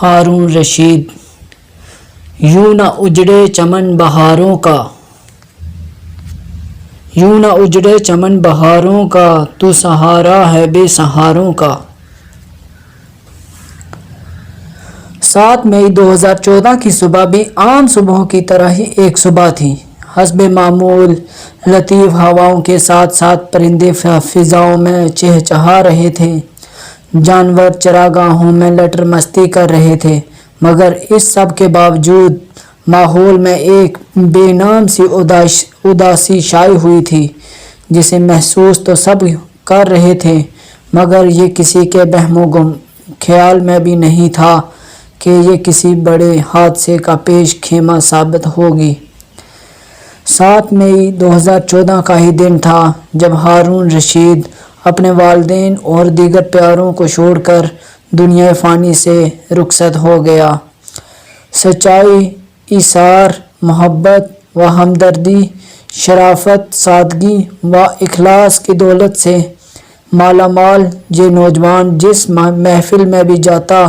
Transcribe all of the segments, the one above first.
ہارون رشید۔ یوں نہ اجڑے چمن بہاروں کا، یوں نہ اجڑے چمن بہاروں کا، تو سہارا ہے بے سہاروں کا۔ 7 مئی 2014 کی صبح بھی عام صبحوں کی طرح ہی ایک صبح تھی۔ حسب معمول لطیف ہواؤں کے ساتھ ساتھ پرندے فضاؤں میں چہچہا رہے تھے، جانور چراگاہوں میں لٹر مستی کر رہے تھے، مگر اس سب کے باوجود ماحول میں ایک بے نام سی اداسی شائع ہوئی تھی، جسے محسوس تو سب کر رہے تھے، مگر یہ کسی کے وہم و خیال میں بھی نہیں تھا کہ یہ کسی بڑے حادثے کا پیش خیمہ ثابت ہوگی۔ 7 مئی 2014 کا ہی دن تھا جب ہارون رشید اپنے والدین اور دیگر پیاروں کو چھوڑ کر دنیا فانی سے رخصت ہو گیا۔ سچائی، ایثار، محبت و ہمدردی، شرافت، سادگی و اخلاص کی دولت سے مالا مال یہ نوجوان جس محفل میں بھی جاتا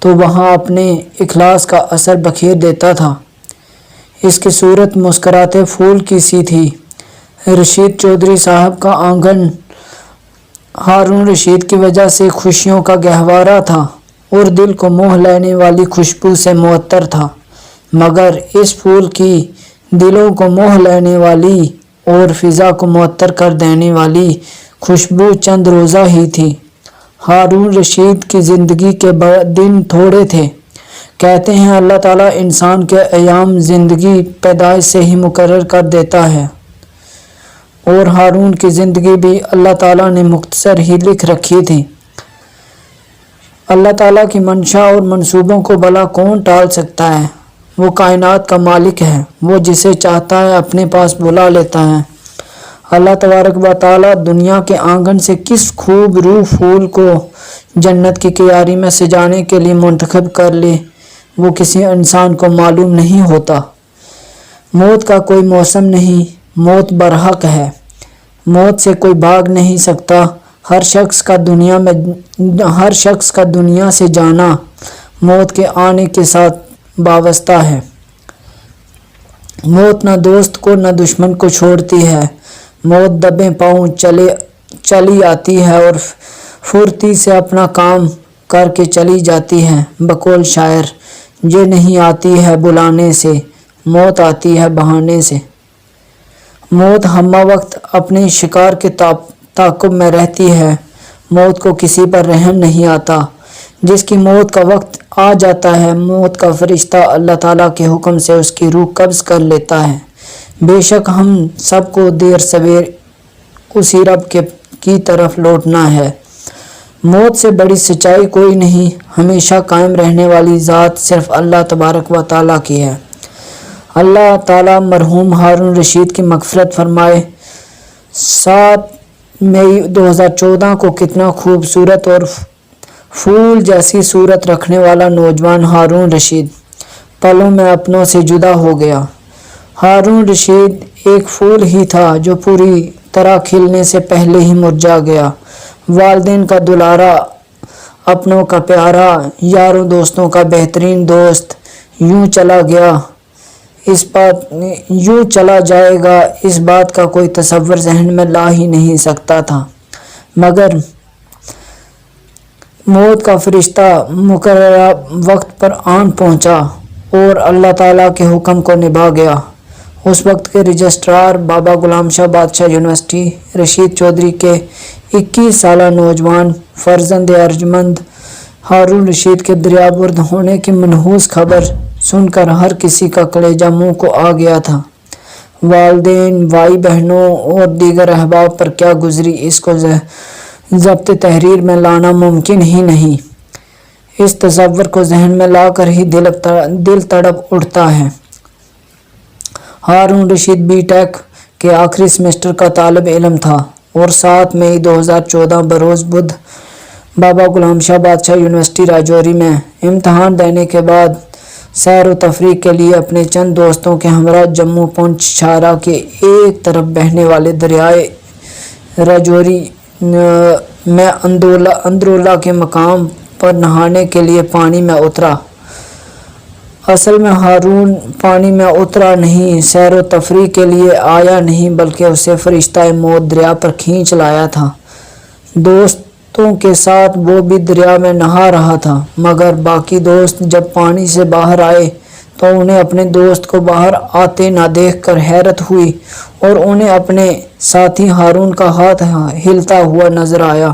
تو وہاں اپنے اخلاص کا اثر بکھیر دیتا تھا۔ اس کی صورت مسکراتے پھول کی سی تھی۔ رشید چودھری صاحب کا آنگن ہارون رشید کی وجہ سے خوشیوں کا گہوارہ تھا اور دل کو موہ لینے والی خوشبو سے معطر تھا، مگر اس پھول کی دلوں کو موہ لینے والی اور فضا کو معطر کر دینے والی خوشبو چند روزہ ہی تھی۔ ہارون رشید کی زندگی کے دن تھوڑے تھے۔ کہتے ہیں اللہ تعالیٰ انسان کے ایام زندگی پیدائش سے ہی مقرر کر دیتا ہے، اور ہارون کی زندگی بھی اللہ تعالیٰ نے مختصر ہی لکھ رکھی تھی۔ اللہ تعالیٰ کی منشا اور منصوبوں کو بھلا کون ٹال سکتا ہے؟ وہ کائنات کا مالک ہے، وہ جسے چاہتا ہے اپنے پاس بلا لیتا ہے۔ اللہ تبارک و تعالیٰ دنیا کے آنگن سے کس خوب روح پھول کو جنت کی کیاری میں سجانے کے لیے منتخب کر لے، وہ کسی انسان کو معلوم نہیں ہوتا۔ موت کا کوئی موسم نہیں، موت برحق ہے، موت سے کوئی بھاگ نہیں سکتا۔ ہر شخص کا دنیا سے جانا موت کے آنے کے ساتھ وابستہ ہے۔ موت نہ دوست کو نہ دشمن کو چھوڑتی ہے، موت دبے پاؤں چلی آتی ہے اور پھرتی سے اپنا کام کر کے چلی جاتی ہے۔ بقول شاعر، یہ نہیں آتی ہے بلانے سے، موت آتی ہے بہانے سے۔ موت ہمہ وقت اپنے شکار کے تعاقب میں رہتی ہے۔ موت کو کسی پر رحم نہیں آتا۔ جس کی موت کا وقت آ جاتا ہے، موت کا فرشتہ اللہ تعالیٰ کے حکم سے اس کی روح قبض کر لیتا ہے۔ بے شک ہم سب کو دیر سویر اسی رب کی طرف لوٹنا ہے۔ موت سے بڑی سچائی کوئی نہیں، ہمیشہ قائم رہنے والی ذات صرف اللہ تبارک و تعالیٰ کی ہے۔ اللہ تعالیٰ مرحوم ہارون رشید کی مغفرت فرمائے۔ 7 مئی 2014 کو کتنا خوبصورت اور پھول جیسی صورت رکھنے والا نوجوان ہارون رشید پلوں میں اپنوں سے جدا ہو گیا۔ ہارون رشید ایک پھول ہی تھا جو پوری طرح کھلنے سے پہلے ہی مرجھا گیا۔ والدین کا دلارا، اپنوں کا پیارا، یاروں دوستوں کا بہترین دوست، یوں چلا جائے گا اس بات کا کوئی تصور ذہن میں لا ہی نہیں سکتا تھا، مگر موت کا فرشتہ مقررہ وقت پر آن پہنچا اور اللہ تعالیٰ کے حکم کو نبھا گیا۔ اس وقت کے رجسٹرار بابا غلام شاہ بادشاہ یونیورسٹی رشید چودھری کے 21 سالہ نوجوان فرزند ارجمند ہارون رشید کے دریابرد ہونے کی منحوس خبر سن کر ہر کسی کا کلیجہ منہ کو آ گیا تھا۔ والدین، بھائی بہنوں اور دیگر احباب پر کیا گزری اس کو ضبط تحریر میں لانا ممکن ہی نہیں۔ اس تصور کو ذہن میں لا کر ہی دل تڑپ اٹھتا ہے۔ ہارون رشید بی ٹیک کے آخری سیمسٹر کا طالب علم تھا اور 7 مئی 2014 بروز بدھ بابا غلام شاہ بادشاہ یونیورسٹی راجوری میں امتحان دینے کے بعد سیر و تفریح کے لیے اپنے چند دوستوں کے ہمراہ جموں پونچھ چھارا کے ایک طرف بہنے والے دریائے راجوری میں اندرولہ کے مقام پر نہانے کے لیے پانی میں اترا۔ اصل میں ہارون پانی میں اترا نہیں، سیر و تفریح کے لیے آیا نہیں، بلکہ اسے فرشتہ موت دریا پر کھینچ لایا تھا۔ دوستوں کے ساتھ وہ بھی دریا میں نہا رہا تھا، مگر باقی دوست جب پانی سے باہر آئے تو انہیں اپنے دوست کو باہر آتے نہ دیکھ کر حیرت ہوئی، اور انہیں اپنے ساتھی ہارون کا ہاتھ ہلتا ہوا نظر آیا۔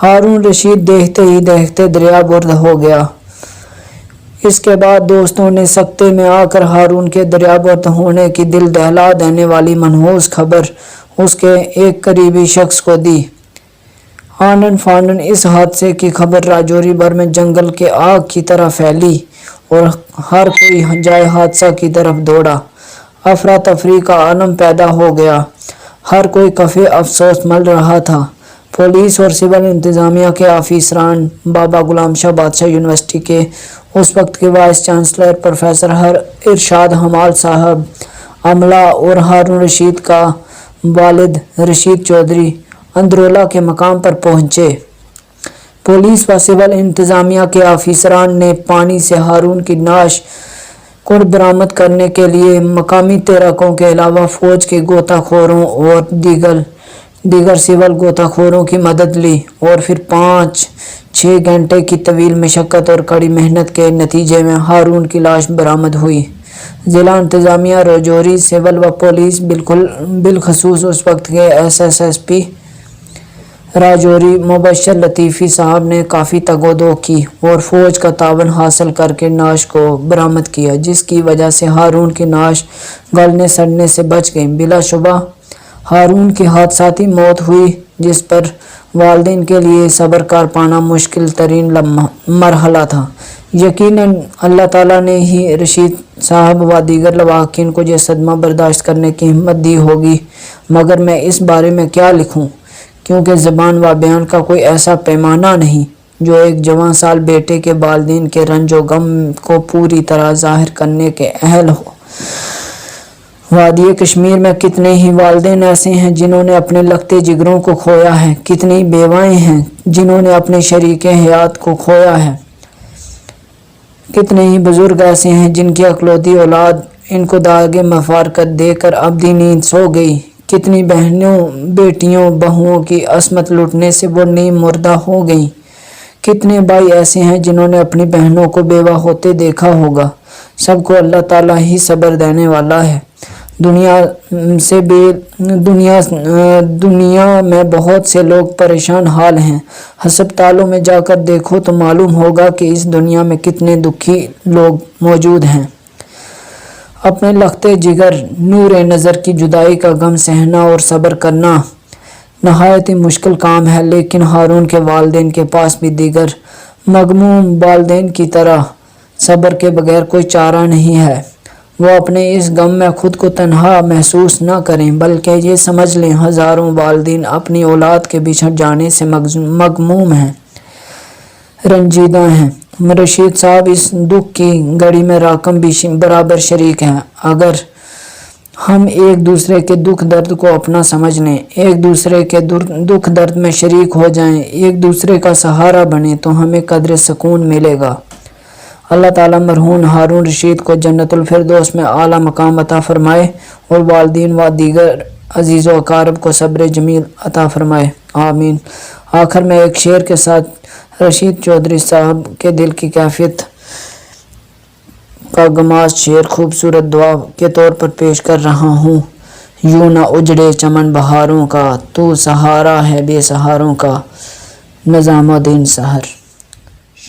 ہارون رشید دیکھتے ہی دیکھتے دریا برد ہو گیا۔ اس کے بعد دوستوں نے سکتے میں آ کر ہارون کے دریا برد ہونے کی دل دہلا دینے والی منحوس خبر اس کے ایک قریبی شخص کو دی۔ آنن فانن اس حادثے کی خبر راجوری بھر میں جنگل کے آگ کی طرح پھیلی اور ہر کوئی جائے حادثہ کی طرف دوڑا۔ افراتفری کا عالم پیدا ہو گیا، ہر کوئی کفِ افسوس مل رہا تھا۔ پولیس اور سول انتظامیہ کے آفیسران، بابا غلام شاہ بادشاہ یونیورسٹی کے اس وقت کے وائس چانسلر پروفیسر ارشاد حمال صاحب، عملہ اور ہارون رشید کا والد رشید چودھری اندرولہ کے مقام پر پہنچے۔ پولیس و سول انتظامیہ کے آفیسران نے پانی سے ہارون کی نعش کو برآمد کرنے کے لیے مقامی تیراکوں کے علاوہ فوج کے غوطہ خوروں اور دیگر سول غوطہ خوروں کی مدد لی، اور پھر 5-6 گھنٹے کی طویل مشقت اور کڑی محنت کے نتیجے میں ہارون کی لاش برآمد ہوئی۔ ضلع انتظامیہ راجوری، سول و پولیس، بالخصوص اس وقت کے SSSP راجوری مبشر لطیفی صاحب نے کافی تگ و دو کی اور فوج کا تعاون حاصل کر کے نعش کو برآمد کیا، جس کی وجہ سے ہارون کی نعش گلنے سڑنے سے بچ گئی۔ بلا شبہ ہارون کی حادثاتی موت ہوئی، جس پر والدین کے لیے صبر کر پانا مشکل ترین مرحلہ تھا۔ یقیناً اللہ تعالیٰ نے ہی رشید صاحب و دیگر لواحقین کو یہ صدمہ برداشت کرنے کی ہمت دی ہوگی، مگر میں اس بارے میں کیا لکھوں، کیونکہ زبان و بیان کا کوئی ایسا پیمانہ نہیں جو ایک جوان سال بیٹے کے والدین کے رنج و غم کو پوری طرح ظاہر کرنے کے اہل ہو۔ وادی کشمیر میں کتنے ہی والدین ایسے ہیں جنہوں نے اپنے لگتے جگروں کو کھویا ہے، کتنی بیوائیں ہیں جنہوں نے اپنے شریک حیات کو کھویا ہے، کتنے ہی بزرگ ایسے ہیں جن کی اکلوتی اولاد ان کو داغ مفارقت دے کر ابدی نیند سو گئی، کتنی بہنوں، بیٹیوں، بہوؤں کی عصمت لٹنے سے وہ نیم مردہ ہو گئیں، کتنے بھائی ایسے ہیں جنہوں نے اپنی بہنوں کو بیوہ ہوتے دیکھا ہوگا۔ سب کو اللہ تعالیٰ ہی صبر دینے والا ہے۔ دنیا میں بہت سے لوگ پریشان حال ہیں، ہسپتالوں میں جا کر دیکھو تو معلوم ہوگا کہ اس دنیا میں کتنے دکھی لوگ موجود ہیں۔ اپنے لگتے جگر، نور نظر کی جدائی کا غم سہنا اور صبر کرنا نہایت ہی مشکل کام ہے، لیکن ہارون کے والدین کے پاس بھی دیگر مغموم والدین کی طرح صبر کے بغیر کوئی چارہ نہیں ہے۔ وہ اپنے اس غم میں خود کو تنہا محسوس نہ کریں، بلکہ یہ سمجھ لیں ہزاروں والدین اپنی اولاد کے بچھڑ جانے سے مغموم ہیں، رنجیدہ ہیں۔ رشید صاحب اس دکھ کی گھڑی میں راکم بھی برابر شریک ہیں۔ اگر ہم ایک دوسرے کے دکھ درد کو اپنا سمجھ لیں، ایک دوسرے کے دکھ درد میں شریک ہو جائیں، ایک دوسرے کا سہارا بنیں، تو ہمیں قدر سکون ملے گا۔ اللہ تعالیٰ مرحوم ہارون رشید کو جنت الفردوس میں اعلیٰ مقام عطا فرمائے اور والدین و دیگر عزیز و اقارب کو صبر جمیل عطا فرمائے، آمین۔ آخر میں ایک شعر کے ساتھ رشید چودھری صاحب کے دل کی کیفیت کا گماز شعر خوبصورت دعا کے طور پر پیش کر رہا ہوں۔ یوں نہ اجڑے چمن بہاروں کا، تو سہارا ہے بے سہاروں کا، نظام الدین سحر۔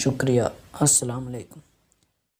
شکریہ، السلام علیکم۔